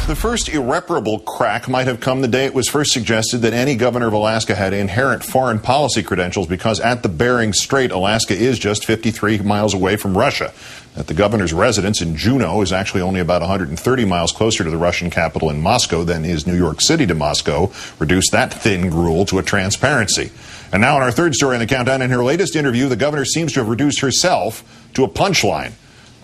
The first irreparable crack might have come the day it was first suggested that any governor of Alaska had inherent foreign policy credentials, because at the Bering Strait, Alaska is just 53 miles away from Russia. That the governor's residence in Juneau is actually only about 130 miles closer to the Russian capital in Moscow than is New York City to Moscow reduced that thin gruel to a transparency. And now in our third story in the countdown, in her latest interview, the governor seems to have reduced herself to a punchline.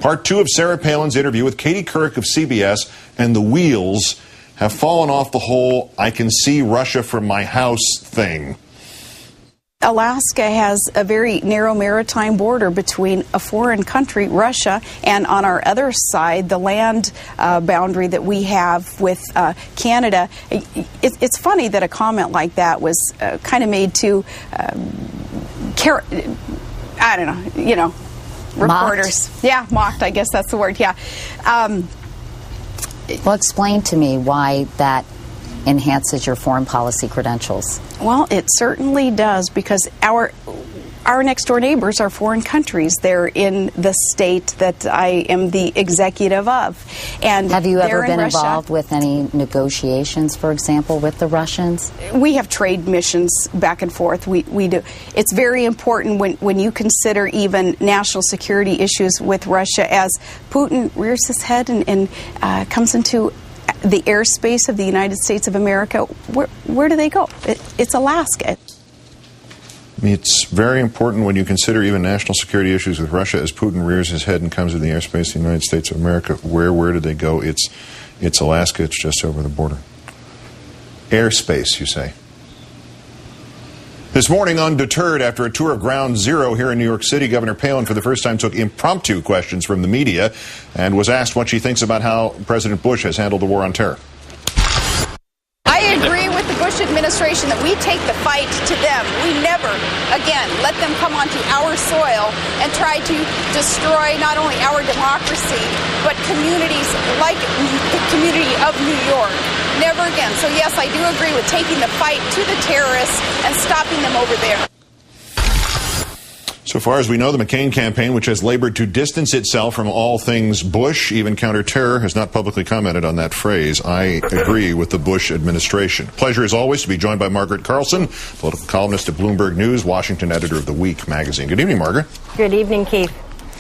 Part 2 of Sarah Palin's interview with Katie Couric of CBS, and the wheels have fallen off the whole "I can see Russia from my house" thing. Alaska has a very narrow maritime border between a foreign country, Russia, and on our other side, the land boundary that we have with Canada. It's funny that a comment like that was kind of made to, I don't know, you know, reporters. Mocked? Yeah, mocked, I guess that's the word, yeah. Well, explain to me why that enhances your foreign policy credentials. Well, it certainly does, because our next door neighbors are foreign countries. They're in the state that I am the executive of. And have you ever been involved with any negotiations, for example, with the Russians? We have trade missions back and forth. We do. It's very important when you consider even national security issues with Russia, as Putin rears his head and comes into the airspace of the United States of America. Where do they go? It's Alaska. It's very important when you consider even national security issues with Russia, as Putin rears his head and comes to the airspace of the United States of America. Where do they go? It's Alaska. It's just over the border. Airspace, you say. This morning, undeterred after a tour of Ground Zero here in New York City, Governor Palin for the first time took impromptu questions from the media and was asked what she thinks about how President Bush has handled the war on terror. I agree with the Bush administration that we take the fight to them. We never, again, let them come onto our soil and try to destroy not only our democracy, but communities like the community of New York. Never again. So yes, I do agree with taking the fight to the terrorists and stopping them over there. So far as we know, the McCain campaign, which has labored to distance itself from all things Bush, even counter-terror, has not publicly commented on that phrase. I agree with the Bush administration. Pleasure as always to be joined by Margaret Carlson, political columnist at Bloomberg News, Washington editor of The Week magazine. Good evening, Margaret. Good evening, Keith.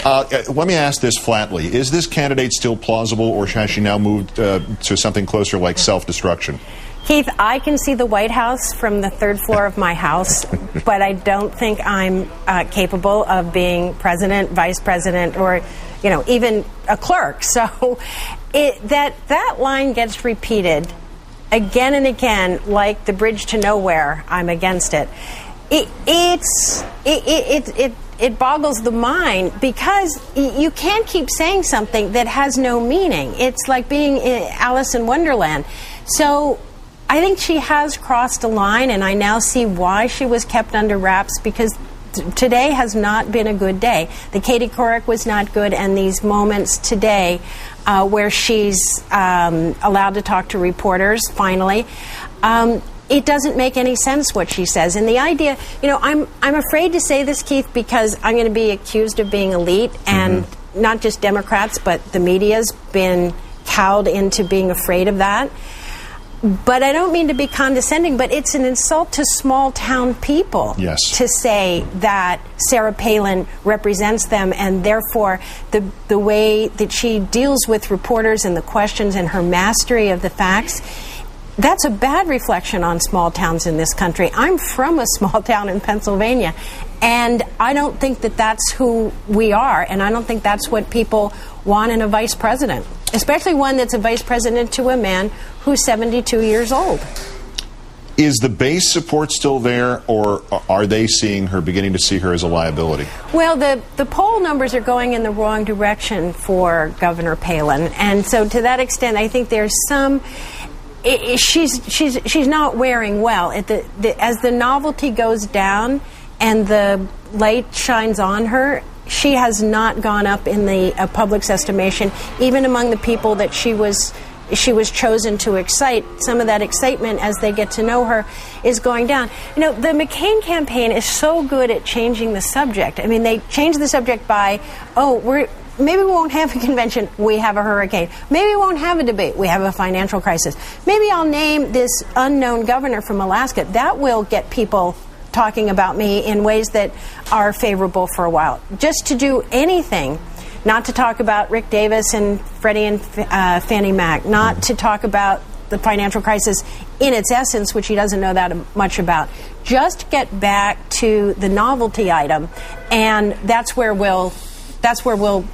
Let me ask this flatly. Is this candidate still plausible, or has she now moved to something closer like self-destruction? Keith, I can see the White House from the third floor of my house, but I don't think I'm capable of being president, vice president, or, you know, even a clerk. So that line gets repeated again and again, like the bridge to nowhere. I'm against it. It boggles the mind, because you can't keep saying something that has no meaning. It's like being Alice in Wonderland. So I think she has crossed a line, and I now see why she was kept under wraps, because today has not been a good day. The Katie Couric was not good, and these moments today where she's allowed to talk to reporters, finally, it doesn't make any sense what she says. And the idea, you know, I'm afraid to say this, Keith, because I'm going to be accused of being elite, and not just Democrats, but the media's been cowed into being afraid of that. But I don't mean to be condescending, but it's an insult to small-town people to say that Sarah Palin represents them, and therefore the way that she deals with reporters and the questions and her mastery of the facts, that's a bad reflection on small towns in this country. I'm from a small town in Pennsylvania, and I don't think that that's who we are, and I don't think that's what people want in a vice president, especially one that's a vice president to a man who's 72 years old. Is the base support still there, or are they beginning to see her as a liability? Well, the poll numbers are going in the wrong direction for Governor Palin, and so to that extent, I think there's some... She's not wearing well. As the novelty goes down and the light shines on her, she has not gone up in the public's estimation, even among the people that she was chosen to excite. Some of that excitement, as they get to know her, is going down. You know, the McCain campaign is so good at changing the subject. I mean, they changed the subject by, maybe we won't have a convention, we have a hurricane. Maybe we won't have a debate, we have a financial crisis. Maybe I'll name this unknown governor from Alaska. That will get people talking about me in ways that are favorable for a while. Just to do anything, not to talk about Rick Davis and Freddie and Fannie Mac, not to talk about the financial crisis in its essence, which he doesn't know that much about. Just get back to the novelty item, and that's where we'll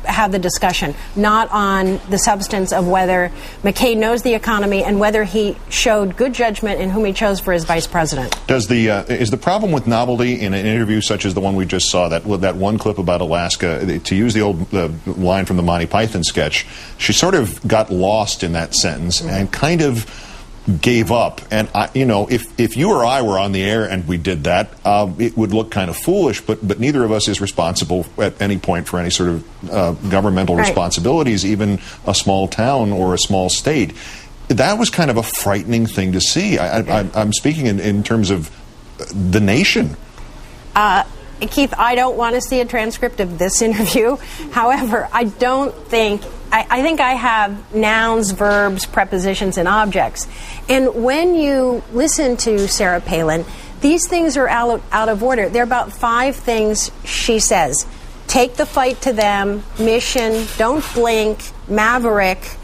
have the discussion, not on the substance of whether McCain knows the economy and whether he showed good judgment in whom he chose for his vice president. Is the problem with novelty in an interview such as the one we just saw, that one clip about Alaska, to use the old line from the Monty Python sketch, she sort of got lost in that sentence and kind of gave up. And if you or I were on the air and we did that, it would look kind of foolish, but neither of us is responsible at any point for any sort of governmental responsibilities, even a small town or a small state. That was kind of a frightening thing to see. I'm speaking in terms of the nation. Keith, I don't want to see a transcript of this interview. However, I think I have nouns, verbs, prepositions, and objects. And when you listen to Sarah Palin, these things are out of order. There are about 5 things she says. Take the fight to them, mission, don't blink, maverick.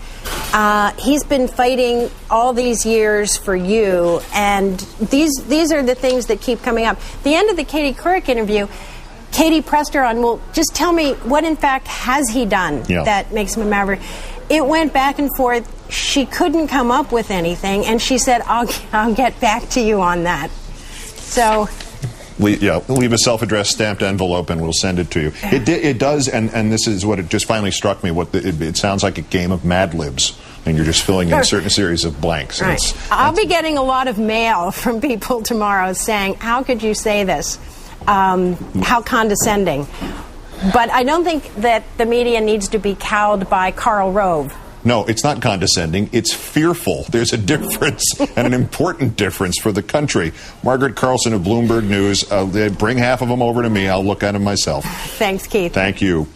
He's been fighting all these years for you, and these are the things that keep coming up. The end of the Katie Couric interview, Katie pressed her on, well, just tell me what in fact has he done that makes him a maverick. It went back and forth. She couldn't come up with anything, and she said, I'll get back to you on that. So... leave a self-addressed stamped envelope and we'll send it to you. It does, and this is what it just finally struck me, it sounds like a game of Mad Libs, and you're just filling in a certain series of blanks. Right. I'll be getting a lot of mail from people tomorrow saying, how could you say this? How condescending. But I don't think that the media needs to be cowed by Karl Rove. No, it's not condescending. It's fearful. There's a difference, and an important difference for the country. Margaret Carlson of Bloomberg News. Bring half of them over to me. I'll look at them myself. Thanks, Keith. Thank you.